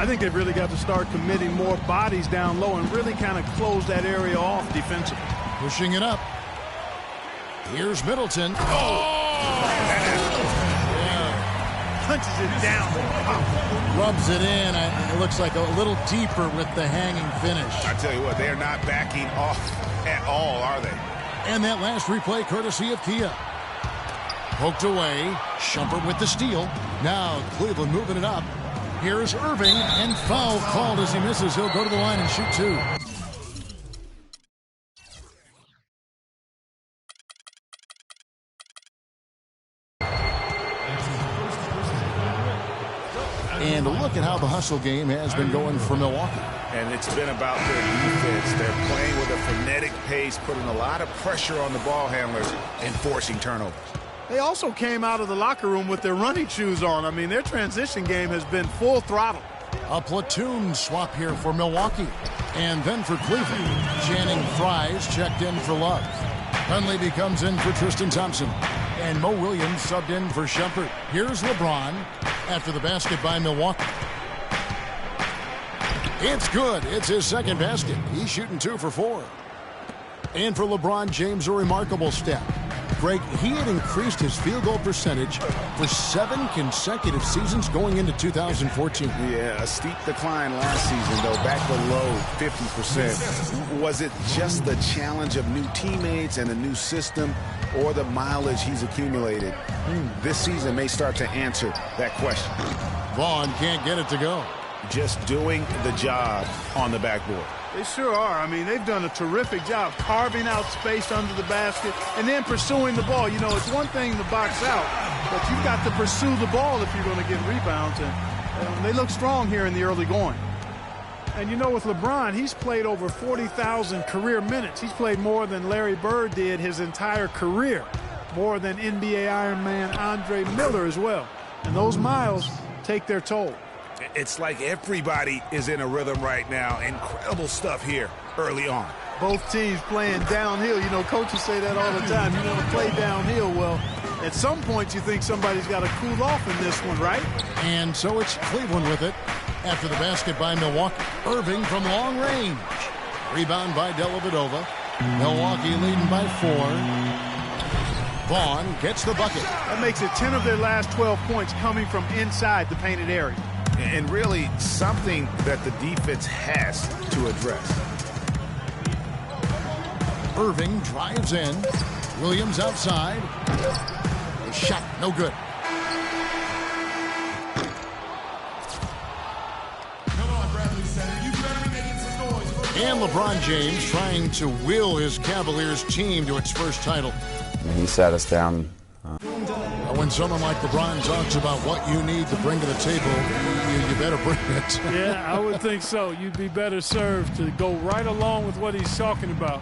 I think they've really got to start committing more bodies down low and really kind of close that area off defensively. Pushing it up. Here's Middleton. Punches it down. Rubs it in. It looks like a little deeper with the hanging finish. I tell you what, they are not backing off at all, are they? And that last replay courtesy of Kia. Poked away. Shumpert with the steal. Now Cleveland moving it up. Here's Irving, and foul called as he misses. He'll go to the line and shoot two. And look at how the hustle game has been going for Milwaukee. And it's been about their defense. They're playing with a frenetic pace, putting a lot of pressure on the ball handlers and forcing turnovers. They also came out of the locker room with their running shoes on. I mean, their transition game has been full throttle. A platoon swap here for Milwaukee. And then for Cleveland. Channing Fries checked in for Love. Dunleavy comes in for Tristan Thompson. And Mo Williams subbed in for Shumpert. Here's LeBron after the basket by Milwaukee. It's good. It's his second basket. He's shooting 2 for 4. And for LeBron James, a remarkable step. Greg, he had increased his field goal percentage for 7 consecutive seasons going into 2014. Yeah, a steep decline last season, though, back below 50%. Was it just the challenge of new teammates and a new system, or the mileage he's accumulated? This season may start to answer that question. Vaughn can't get it to go. Just doing the job on the backboard. They sure are. I mean, they've done a terrific job carving out space under the basket and then pursuing the ball. You know, it's one thing to box out, but you've got to pursue the ball if you're going to get rebounds. And they look strong here in the early going. And, you know, with LeBron, he's played over 40,000 career minutes. He's played more than Larry Bird did his entire career, more than NBA Iron Man Andre Miller as well. And those miles take their toll. It's like everybody is in a rhythm right now. Incredible stuff here early on. Both teams playing downhill. You know, coaches say that all the time. You want to play downhill. Well, at some point you think somebody's got to cool off in this one, right? And so it's Cleveland with it after the basket by Milwaukee. Irving from long range. Rebound by Dellavedova. Milwaukee leading by 4. Vaughn gets the bucket. That makes it 10 of their last 12 points coming from inside the painted area. And really something that the defense has to address. Irving drives in. Williams outside. His shot no good. And LeBron James trying to will his Cavaliers team to its first title. He sat us down. When someone like LeBron talks about what you need to bring to the table, you better bring it. Yeah, I would think so. You'd be better served to go right along with what he's talking about.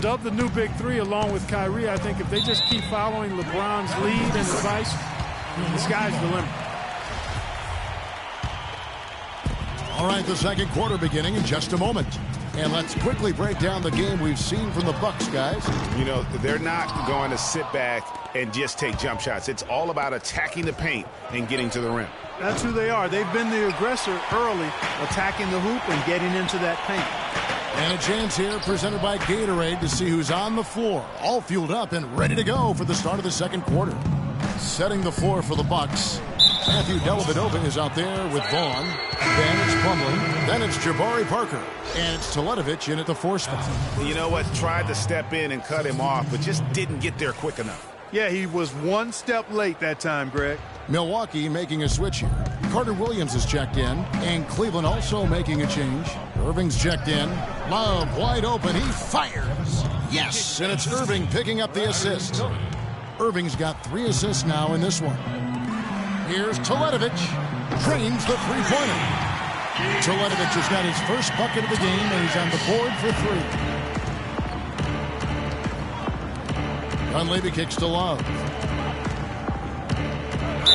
Dubbed the new big three along with Kyrie. I think if they just keep following LeBron's lead and advice, the sky's the limit. All right, the second quarter beginning in just a moment. And let's quickly break down the game we've seen from the Bucks, guys. You know, they're not going to sit back and just take jump shots. It's all about attacking the paint and getting to the rim. That's who they are. They've been the aggressor early, attacking the hoop and getting into that paint. And a chance here presented by Gatorade to see who's on the floor, all fueled up and ready to go for the start of the second quarter. Setting the floor for the Bucks. Matthew Dellavedova is out there with Vaughn. Then it's Plumlee. Then it's Jabari Parker. And it's Teletovic in at the 4 spot. You know what? Tried to step in and cut him off, but just didn't get there quick enough. Yeah, he was one step late that time, Greg. Milwaukee making a switch here. Carter Williams is checked in. And Cleveland also making a change. Irving's checked in. Love wide open. He fires. Yes, and it's Irving picking up the assist. Irving's got 3 assists now in this one. Here's Teletovic. Drains the three-pointer. Teletovic has got his first bucket of the game, and he's on the board for 3. Dunleavy kicks to Love.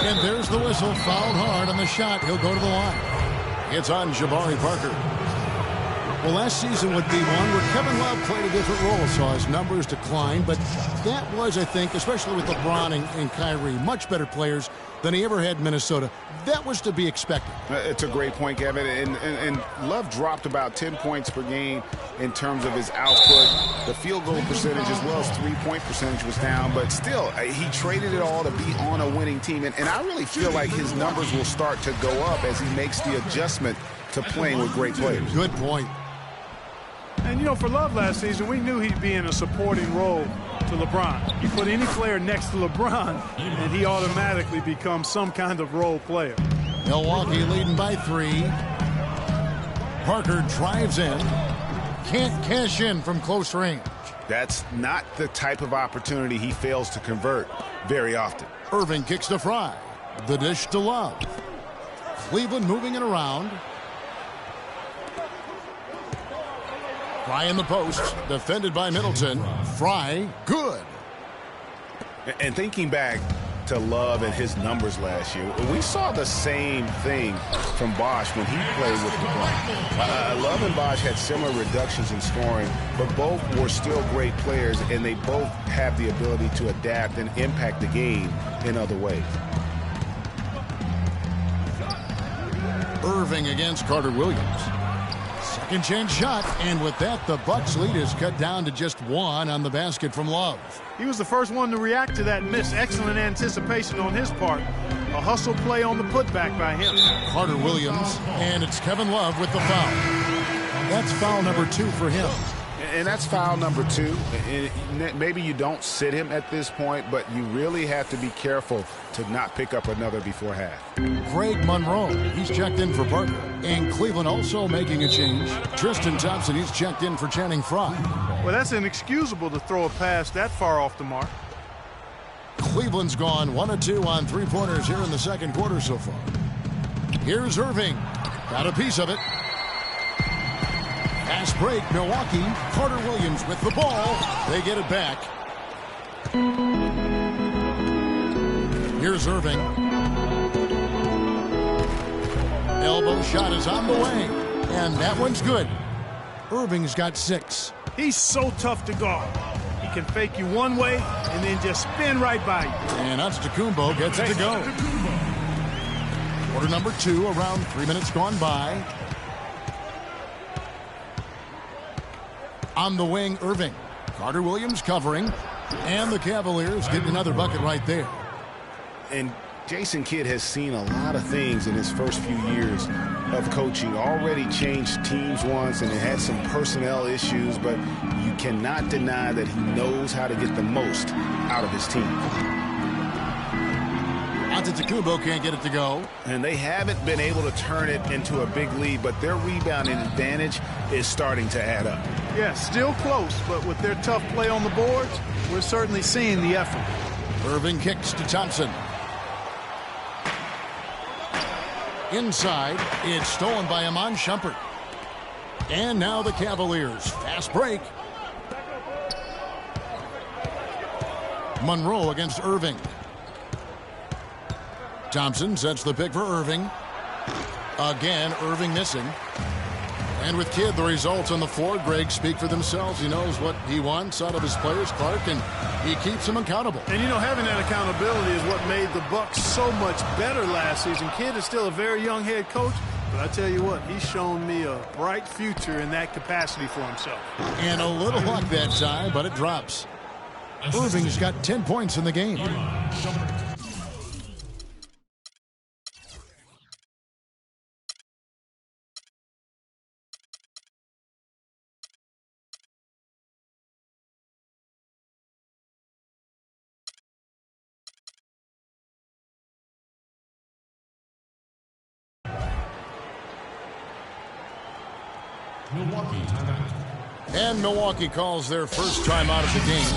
And there's the whistle. Fouled hard on the shot. He'll go to the line. It's on Jabari Parker. Well, last season would be one where Kevin Love played a different role, saw his numbers decline, but that was, I think, especially with LeBron and Kyrie, much better players than he ever had in Minnesota. That was to be expected. It's a great point, Kevin. And Love dropped about 10 points per game in terms of his output. The field goal percentage as well as three-point percentage was down, but still, he traded it all to be on a winning team. And I really feel like his numbers will start to go up as he makes the adjustment to playing with great players. Good point. And, you know, for Love last season, we knew he'd be in a supporting role to LeBron. You put any player next to LeBron, and he automatically becomes some kind of role player. Milwaukee leading by 3. Parker drives in. Can't cash in from close range. That's not the type of opportunity he fails to convert very often. Irving kicks to Fry. The dish to Love. Cleveland moving it around. Fry in the post, defended by Middleton. Fry, good. And thinking back to Love and his numbers last year, we saw the same thing from Bosh when he played with LeBron. Love and Bosh had similar reductions in scoring, but both were still great players, and they both have the ability to adapt and impact the game in other ways. Irving against Carter Williams. Second chance shot, and with that, the Bucks lead is cut down to just 1 on the basket from Love. He was the first one to react to that miss. Excellent anticipation on his part. A hustle play on the putback by him. Carter Williams, and it's Kevin Love with the foul. That's foul number 2 for him. And that's foul number 2. Maybe you don't sit him at this point, but you really have to be careful to not pick up another before half. Greg Monroe, he's checked in for Parker. And Cleveland also making a change. Tristan Thompson, he's checked in for Channing Frye. Well, that's inexcusable to throw a pass that far off the mark. Cleveland's gone 1 of 2 on three-pointers here in the second quarter so far. Here's Irving. Got a piece of it. Fast break, Milwaukee. Carter Williams with the ball. They get it back. Here's Irving. Elbow shot is on the way. And that one's good. Irving's got 6. He's so tough to guard. He can fake you one way and then just spin right by you. And Antetokounmpo gets it to go. Quarter number 2, around 3 minutes gone by. On the wing, Irving. Carter Williams covering. And the Cavaliers getting another bucket right there. And Jason Kidd has seen a lot of things in his first few years of coaching. Already changed teams once and it had some personnel issues, but you cannot deny that he knows how to get the most out of his team. Antetokounmpo can't get it to go. And they haven't been able to turn it into a big lead, but their rebounding advantage is starting to add up. Yeah, still close, but with their tough play on the boards, we're certainly seeing the effort. Irving kicks to Thompson. Inside, it's stolen by Iman Shumpert. And now the Cavaliers. Fast break. Monroe against Irving. Thompson sets the pick for Irving. Again, Irving missing. And with Kidd, the results on the floor, Greg, speak for themselves. He knows what he wants out of his players, Clark, and he keeps them accountable. And, you know, having that accountability is what made the Bucks so much better last season. Kidd is still a very young head coach, but I tell you what, he's shown me a bright future in that capacity for himself. And a little luck that time, but it drops. Irving's got 10 points in the game. Milwaukee timeout. And Milwaukee calls their first timeout of the game.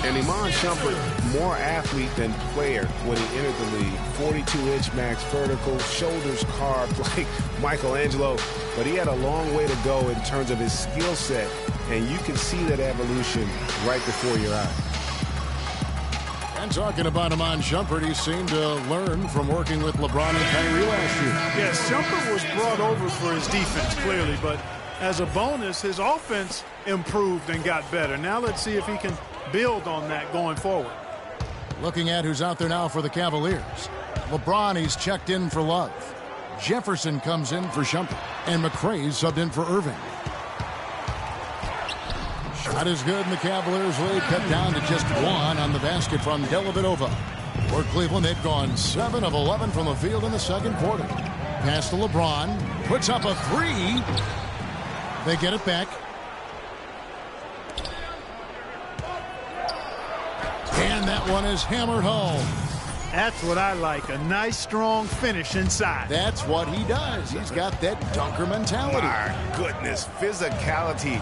And Iman Shumpert, more athlete than player when he entered the league. 42-inch max vertical, shoulders carved like Michelangelo. But he had a long way to go in terms of his skill set. And you can see that evolution right before your eyes. And talking about Iman Shumpert, he seemed to learn from working with LeBron and Kyrie last year. Yes, Shumpert was brought over for his defense, clearly, but As a bonus, his offense improved and got better. Now let's see if he can build on that going forward. Looking at who's out there now for the Cavaliers. LeBron, he's checked in for Love. Jefferson comes in for Shumpert. And McRae's subbed in for Irving. Shot is good, and the Cavaliers lead cut down to just 1 on the basket from Dellavedova. For Cleveland, they've gone 7 of 11 from the field in the second quarter. Pass to LeBron. Puts up a 3. They get it back. And that one is hammered home. That's what I like, a nice, strong finish inside. That's what he does. He's got that dunker mentality. My goodness, physicality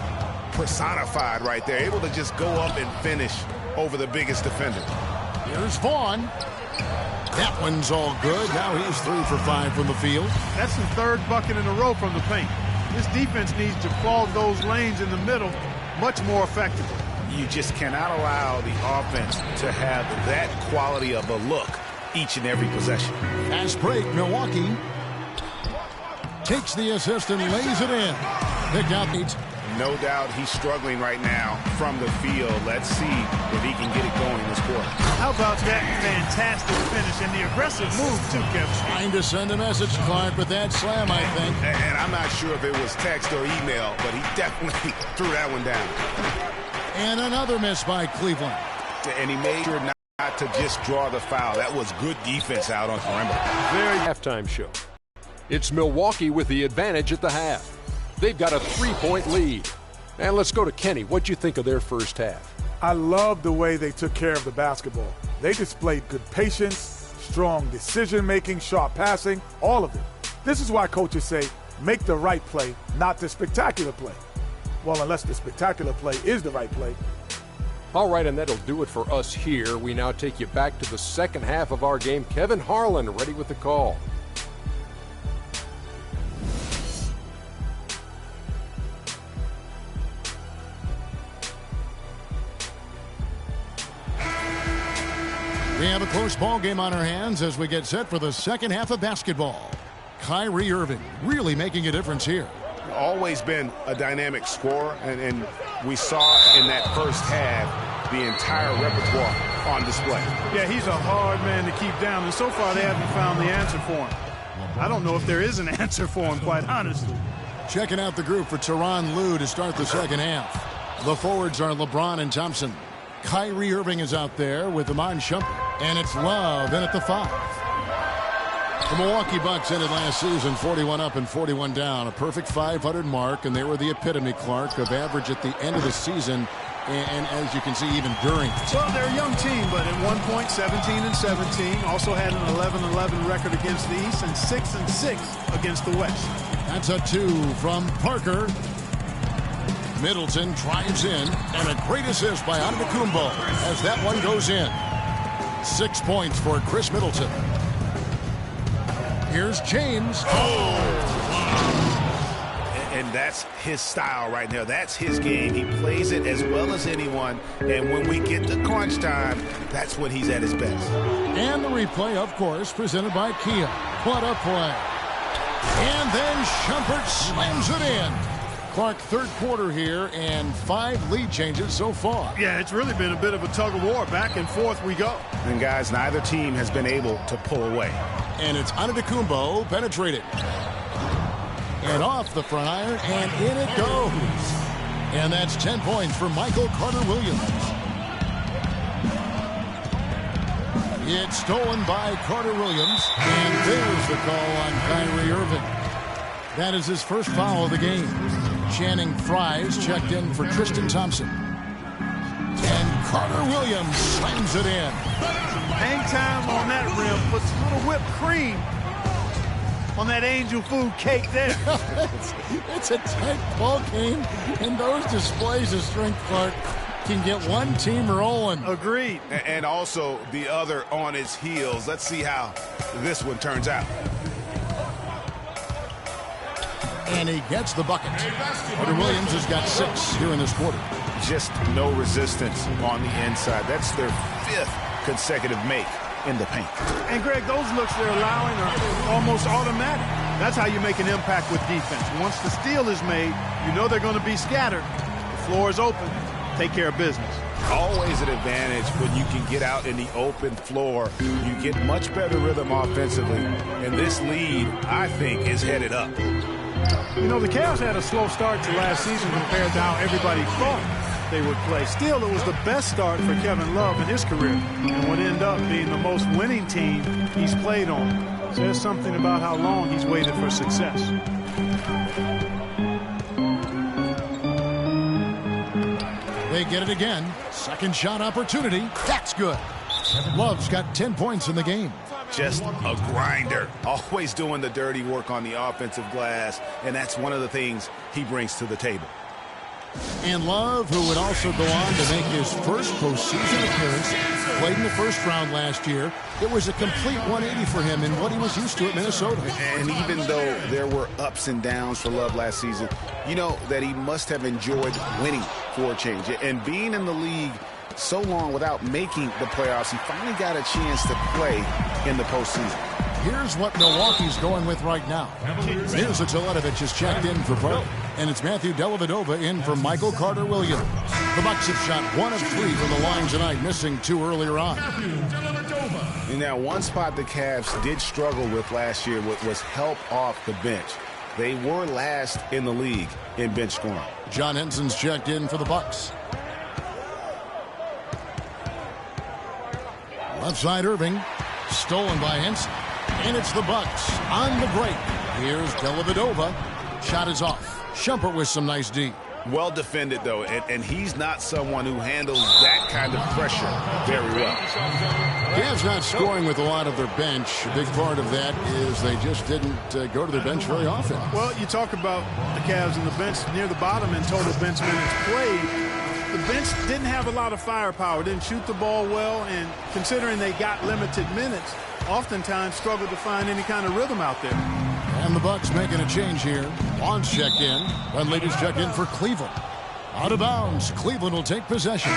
personified right there. Able to just go up and finish over the biggest defender. Here's Vaughn. That one's all good. Now he's 3 for 5 from the field. That's the 3rd bucket in a row from the paint. This defense needs to clog those lanes in the middle much more effectively. You just cannot allow the offense to have that quality of a look each and every possession. Fast break, Milwaukee takes the assist and lays it in. Picked out Neat. No doubt he's struggling right now from the field. Let's see if he can get it going this quarter. How about that fantastic finish and the aggressive move too, Kevin? Trying to send a message, Clark, with that slam, I think. And I'm not sure if it was text or email, but he definitely threw that one down. And another miss by Cleveland. And he made sure not to just draw the foul. That was good defense out on perimeter. Very halftime show. It's Milwaukee with the advantage at the half. They've got a 3-point lead. And let's go to Kenny. What'd you think of their first half? I love the way they took care of the basketball. They displayed good patience, strong decision-making, sharp passing, all of it. This is why coaches say, make the right play, not the spectacular play. Well, unless the spectacular play is the right play. All right, and that'll do it for us here. We now take you back to the second half of our game. Kevin Harlan ready with the call. We have a close ball game on our hands as we get set for the second half of basketball. Kyrie Irving really making a difference here. Always been a dynamic scorer, and we saw in that first half the entire repertoire on display. Yeah, he's a hard man to keep down, and so far they haven't found the answer for him. I don't know if there is an answer for him, quite honestly. Checking out the group for Tyronn Lue to start the second half. The forwards are LeBron and Thompson. Kyrie Irving is out there with Iman Shumpert, and it's Love in at the 5. The Milwaukee Bucks ended last season 41 up and 41 down, a perfect 500 mark, and they were the epitome, Clark, of average at the end of the season, and as you can see, even during. Well, they're a young team, but at one point, 17-17, also had an 11-11 record against the East and 6-6 against the West. That's a 2 from Parker. Middleton drives in, and a great assist by Antetokounmpo as that one goes in. 6 points for Chris Middleton. Here's James. And that's his style right there. That's his game. He plays it as well as anyone. And when we get to crunch time, that's when he's at his best. And the replay, of course, presented by Kia. What a play. And then Shumpert slams it in. Clark, third quarter here, and 5 lead changes so far. Yeah, it's really been a bit of a tug of war. Back and forth we go. And, guys, neither team has been able to pull away. And it's Antetokounmpo penetrated. And off the front iron, and in it goes. And that's 10 points for Michael Carter-Williams. It's stolen by Carter-Williams, and there's the call on Kyrie Irving. That is his first foul of the game. Channing Frye's checked in for Tristan Thompson. And Carter-Williams slams it in. Hang time on that rim, puts a little whipped cream on that angel food cake there. It's a tight ball game, and those displays of strength, Clark, can get one team rolling. Agreed. And also the other on its heels. Let's see how this one turns out. And he gets the bucket. Carter-Williams has got 6 here in this quarter. Just no resistance on the inside. That's their 5th consecutive make in the paint. And, Greg, those looks they're allowing are almost automatic. That's how you make an impact with defense. Once the steal is made, you know they're going to be scattered. The floor is open. Take care of business. Always an advantage when you can get out in the open floor. You get much better rhythm offensively. And this lead, I think, is headed up. You know, the Cavs had a slow start to last season compared to how everybody thought they would play. Still, it was the best start for Kevin Love in his career and would end up being the most winning team he's played on. Says something about how long he's waited for success. They get it again. Second shot opportunity. That's good. Love's got 10 points in the game. Just a grinder. Always doing the dirty work on the offensive glass, and that's one of the things he brings to the table. And Love, who would also go on to make his first postseason appearance, played in the first round last year. It was a complete 180 for him in what he was used to at Minnesota. And even though there were ups and downs for Love last season, you know that he must have enjoyed winning for a change. And being in the league so long without making the playoffs, he finally got a chance to play in the postseason. Here's what Milwaukee's going with right now. Here's a Teletovic is checked in for Pro. And it's Matthew Dellavedova in for Michael Carter-Williams. The Bucks have shot 1 of 3 from the line tonight, missing 2 earlier on. And now one spot the Cavs did struggle with last year was help off the bench. They were last in the league in bench scoring. John Henson's checked in for the Bucks. Left side Irving, stolen by Henson. And it's the Bucks on the break. Here's Dellavedova. Shot is off. Shumpert with some nice D. Well defended, though, and he's not someone who handles that kind of pressure very well. Cavs not scoring with a lot of their bench. A big part of that is they just didn't go to their bench very often. Well, you talk about the Cavs and the bench near the bottom in total bench minutes played. The bench didn't have a lot of firepower, didn't shoot the ball well, and considering they got limited minutes, oftentimes struggled to find any kind of rhythm out there. And the Bucks making a change here. Bond's checked in. Dunleavy's checked in for Cleveland. Out of bounds. Cleveland will take possession.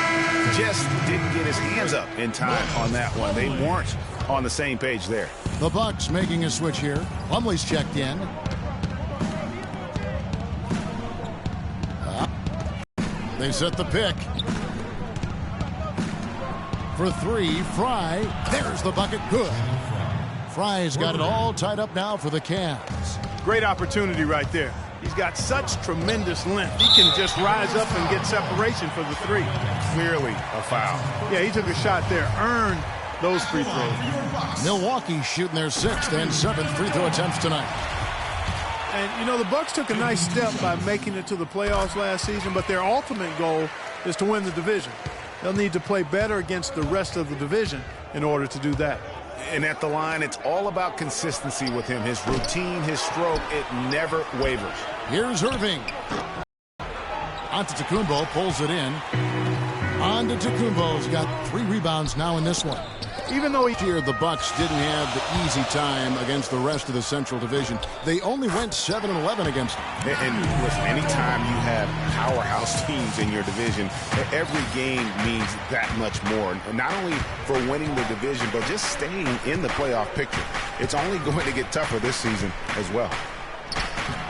Just didn't get his hands up in time on that one. They weren't on the same page there. The Bucks making a switch here. Plumlee's checked in. They set the pick. For 3, Fry. There's the bucket. Good. Fry's got it all tied up now for the Cavs. Great opportunity right there. He's got such tremendous length. He can just rise up and get separation for the 3. Clearly a foul. Yeah, he took a shot there. Earned those free throws. Milwaukee shooting their 6th and 7th free throw attempts tonight. And, you know, the Bucks took a nice step by making it to the playoffs last season, but their ultimate goal is to win the division. They'll need to play better against the rest of the division in order to do that. And at the line, it's all about consistency with him. His routine, his stroke, it never wavers. Here's Irving. Antetokounmpo pulls it in. Antetokounmpo's got 3 rebounds now in this one. Even though here the Bucks didn't have the easy time against the rest of the Central Division, they only went 7-11 against them. And listen, anytime you have powerhouse teams in your division, every game means that much more. Not only for winning the division, but just staying in the playoff picture. It's only going to get tougher this season as well.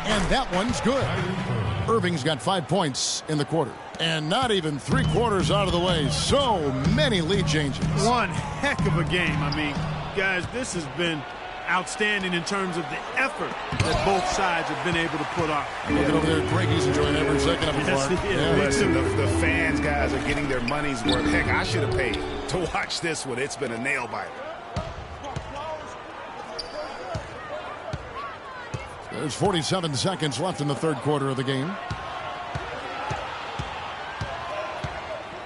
And that one's good. Irving's got 5 points in the quarter. And not even 3/4 out of the way. So many lead changes. One heck of a game. I mean, guys, this has been outstanding in terms of the effort that both sides have been able to put on. Looking over there, Greggy's enjoying every second of it. Yes, the fans, guys, are getting their money's worth. Heck, I should have paid to watch this one. It's been a nail biter. There's 47 seconds left in the 3rd quarter of the game.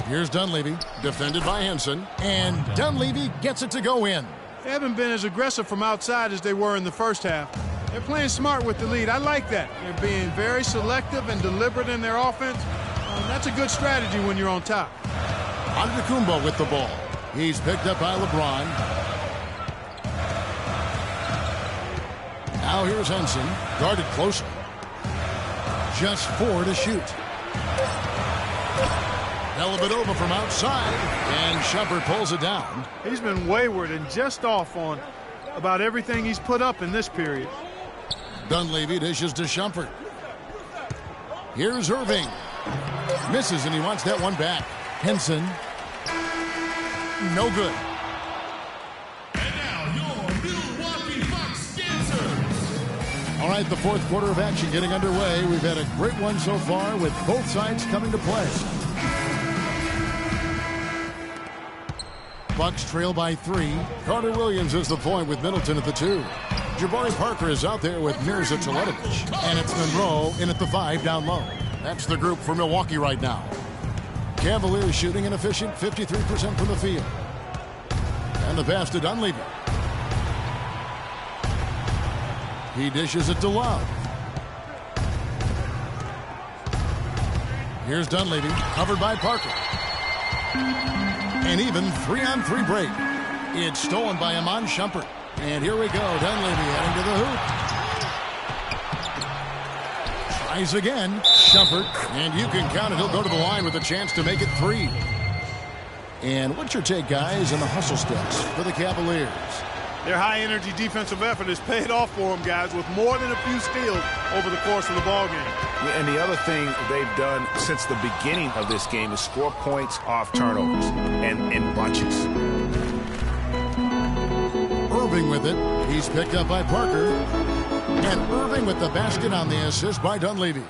Here's Dunleavy, defended by Henson, and Dunleavy gets it to go in. They haven't been as aggressive from outside as they were in the first half. They're playing smart with the lead. I like that. They're being very selective and deliberate in their offense. That's a good strategy when you're on top. Antetokounmpo with the ball. He's picked up by LeBron. Now here's Henson, guarded closely. Just 4 to shoot. Dellavedova from outside, and Shumpert pulls it down. He's been wayward and just off on about everything he's put up in this period. Dunleavy dishes to Shumpert. Here's Irving. Misses, and he wants that one back. Henson. No good. And now your Milwaukee Bucks dancers. All right, the fourth quarter of action getting underway. We've had a great one so far with both sides coming to play. Bucks trail by 3. Carter Williams is the point with Middleton at the 2. Jabari Parker is out there with Mirza Teletovic. And it's Monroe in at the 5 down low. That's the group for Milwaukee right now. Cavaliers shooting an efficient 53% from the field. And the pass to Dunleavy. He dishes it to Love. Here's Dunleavy, covered by Parker. And even 3-on-3 break. It's stolen by Iman Shumpert. And here we go, Dunleavy heading to the hoop. Tries again, Shumpert. And you can count it, he'll go to the line with a chance to make it 3. And what's your take, guys, on the hustle steps for the Cavaliers? Their high-energy defensive effort has paid off for them, guys, with more than a few steals over the course of the ballgame. And the other thing they've done since the beginning of this game is score points off turnovers and in bunches. Irving with it. He's picked up by Parker. And Irving with the basket on the assist by Dunleavy.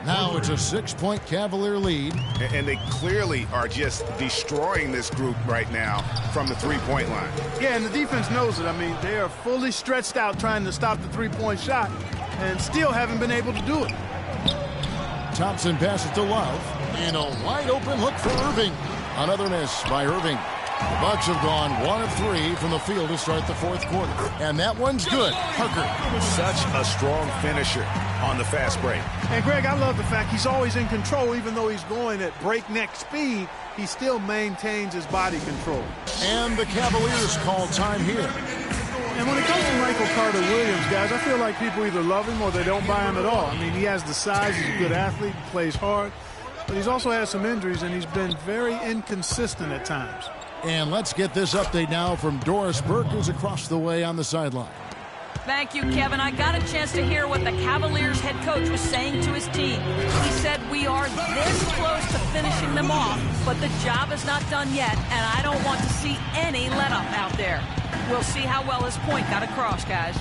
Now it's a 6-point Cavalier lead. And they clearly are just destroying this group right now from the three-point line. Yeah, and the defense knows it. I mean, they are fully stretched out trying to stop the three-point shot and still haven't been able to do it. Thompson passes to Love. And a wide-open look for Irving. Another miss by Irving. The Bucks have gone 1 of 3 from the field to start the fourth quarter. And that one's good. Parker. Such a strong finisher on the fast break. And, Greg, I love the fact he's always in control. Even though he's going at breakneck speed, he still maintains his body control. And the Cavaliers call time here. And when it comes to Michael Carter Williams, guys, I feel like people either love him or they don't buy him at all. I mean, he has the size, he's a good athlete, plays hard, but he's also had some injuries, and he's been very inconsistent at times. And let's get this update now from Doris Burke, who's across the way on the sideline. Thank you, Kevin. I got a chance to hear what the Cavaliers head coach was saying to his team. He said, we are this close to finishing them off, but the job is not done yet, and I don't want to see any let-up out there. We'll see how well his point got across, guys.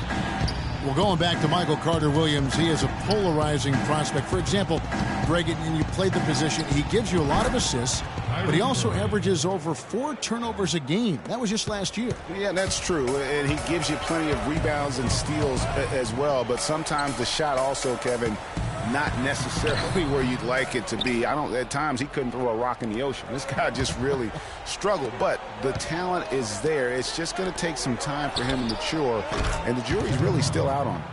Well, going back to Michael Carter Williams, he is a polarizing prospect. For example, Greg, and you played the position, he gives you a lot of assists, but he also averages over 4 turnovers a game. That was just last year. Yeah, that's true. And he gives you plenty of rebounds and steals as well. But sometimes the shot also, Kevin, not necessarily where you'd like it to be. At times he couldn't throw a rock in the ocean. This guy just really struggled. But the talent is there. It's just going to take some time for him to mature. And the jury's really still out on him.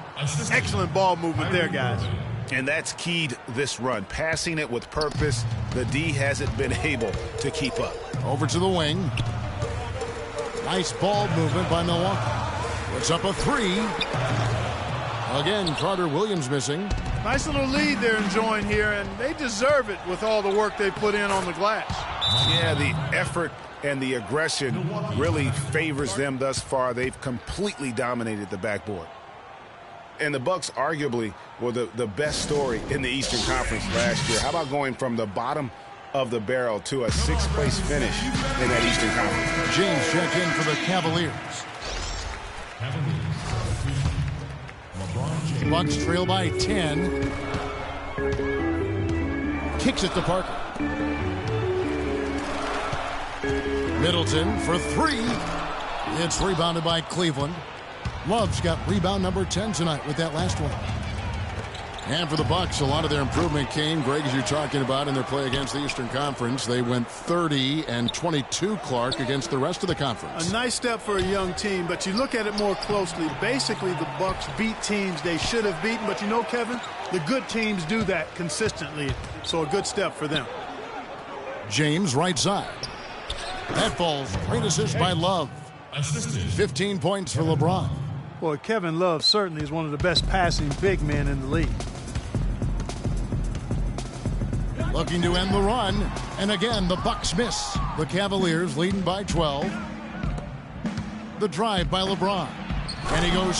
Excellent ball movement there, guys. And that's keyed this run. Passing it with purpose. The D hasn't been able to keep up. Over to the wing. Nice ball movement by Milwaukee. Puts up a 3. Again, Carter Williams missing. Nice little lead they're enjoying here, and they deserve it with all the work they put in on the glass. Yeah, the effort and the aggression really favors them thus far. They've completely dominated the backboard. And the Bucks arguably were the best story in the Eastern Conference last year. How about going from the bottom of the barrel to a 6th-place finish in that Eastern Conference? James check in for the Cavaliers. Bucks trail by 10. Kicks it to Parker. Middleton for 3. It's rebounded by Cleveland. Love's got rebound number 10 tonight with that last one. And for the Bucks, a lot of their improvement came, Greg, as you're talking about, in their play against the Eastern Conference. They went 30-22, Clark, against the rest of the conference. A nice step for a young team, but you look at it more closely. Basically, the Bucks beat teams they should have beaten, but you know, Kevin, the good teams do that consistently, so a good step for them. James, right side. That falls. Great assist by Love. 15 points for LeBron. Boy, Kevin Love certainly is one of the best passing big men in the league. Looking to end the run. And again, the Bucks miss. The Cavaliers leading by 12. The drive by LeBron. And he goes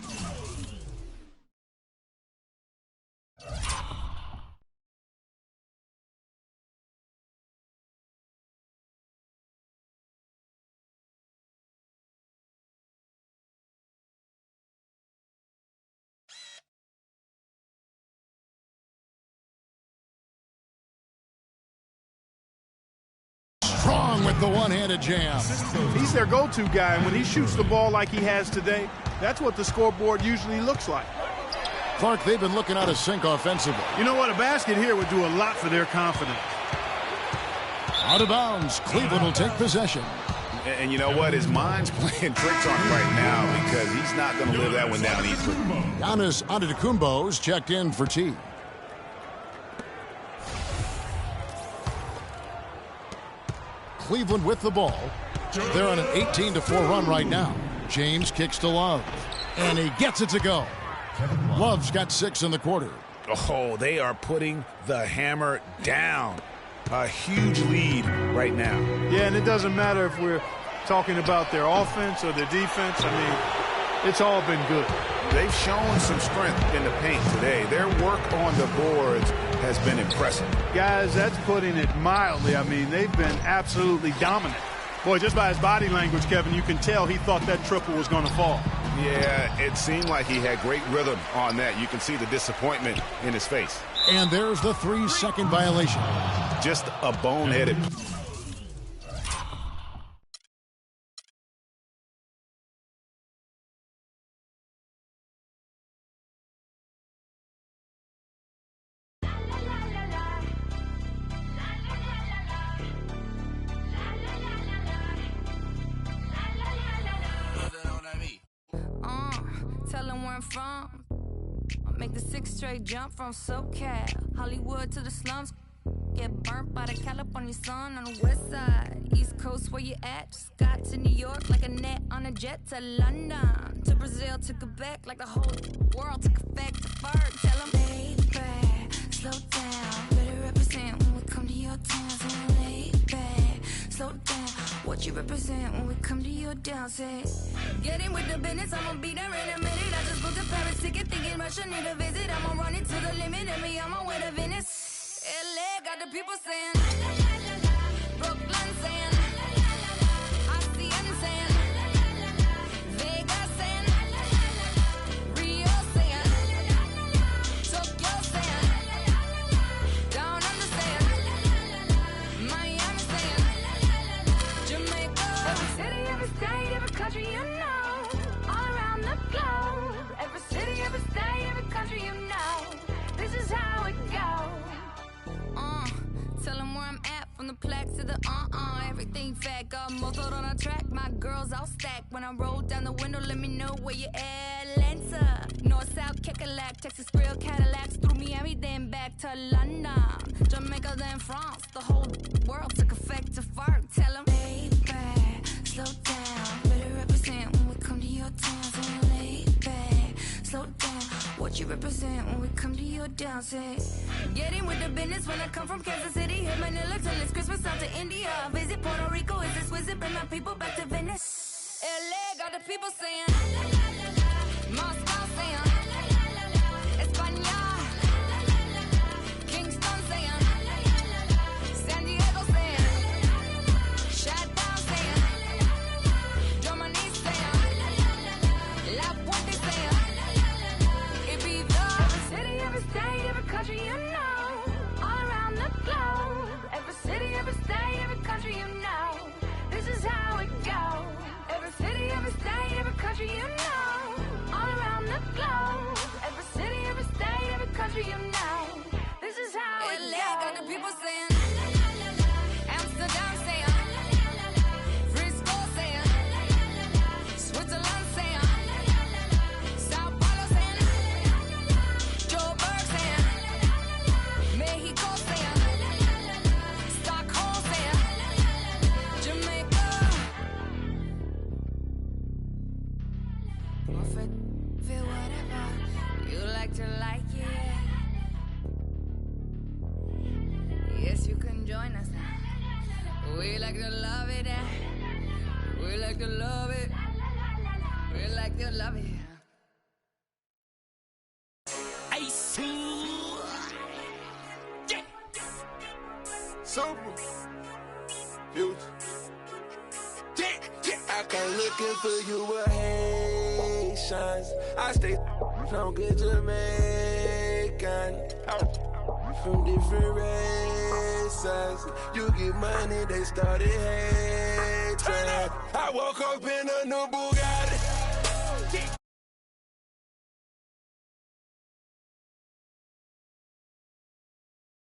the one-handed jam. He's their go-to guy, and when he shoots the ball like he has today, that's what the scoreboard usually looks like. Clark, they've been looking out of sync offensively. You know what? A basket here would do a lot for their confidence. Out of bounds. Cleveland will take possession. And you know what? His mind's playing tricks on him right now because he's not going to live that one down easily. Giannis Antetokounmpo's checked in for T. Cleveland with the ball. They're on an 18-4 run right now. James kicks to Love, and he gets it to go. Love's got 6 in the quarter. Oh, they are putting the hammer down. A huge lead right now. Yeah, and it doesn't matter if we're talking about their offense or their defense. I mean, it's all been good. They've shown some strength in the paint today. Their work on the boards has been impressive. Guys, that's putting it mildly. I mean, they've been absolutely dominant. Boy, just by his body language, Kevin, you can tell he thought that triple was going to fall. Yeah, it seemed like he had great rhythm on that. You can see the disappointment in his face. And there's the 3-second violation. Just a boneheaded. Tell them where I'm from. I make the 6 straight jump from SoCal, Hollywood to the slums. Get burnt by the California sun on the west side. East Coast, where you at? Just got to New York like a net on a jet to London. To Brazil, to Quebec, like the whole world took effect to Ferg. Tell them, baby, slow down. Better represent when we come to your town. So baby, slow down. What you represent when we come to your down, say. Get in with the business, I'ma be there in a minute. I just booked a Paris ticket, thinking Russia need a visit. I'ma run it to the limit, and me on my way to Venice. LA got the people saying, Brooklyn saying, Hacienda saying, Vegas saying, Rio saying, Tokyo saying, Down Under saying, Miami saying, Jamaica. Every city, every state, every country you know, all around the globe. Every city, every state, every country you know, this is how it goes. Tell them where I'm at, from the plaque to the everything fat, got muzzled on a track. My girls all stacked. When I roll down the window, let me know where you at. Atlanta, North, South, Kekalak, Texas, Grill, Cadillacs, through Miami, then back to London, Jamaica, then France. The whole world took effect to fart. Tell them, baby, slow down. Better represent when we come to your town. So baby, slow down. What you represent when we come to your down, say. Get in with the business when I come from Kansas City. Hit Manila till it's Christmas, out to India. Visit Puerto Rico, it's exquisite. Bring my people back to Venice. LA got the people saying, Moscow saying, España, Kingston saying, San Diego saying, Shutdown saying, Germany saying, La Puente saying. Every state, every country you know, all around the globe. Every city, every state, every country you know, this is how it goes. Every city, every state, every country you know, all around the globe. Every city, every state, every country you know, this is how it goes. LA got the people saying, Amsterdam saying, Frisco saying, Switzerland saying, Sao Paulo saying, Joburg saying, Mexico saying, Stockholm saying, Jamaica. Feel whatever you like to like it. Yes, you can join us now. We like to love it. We like to love it. We like to love it. Super. Future. I come looking for you with Haitians. I stay from good Jamaican. From different races. sides. You get money, they started hating. I woke up in a new Bugatti.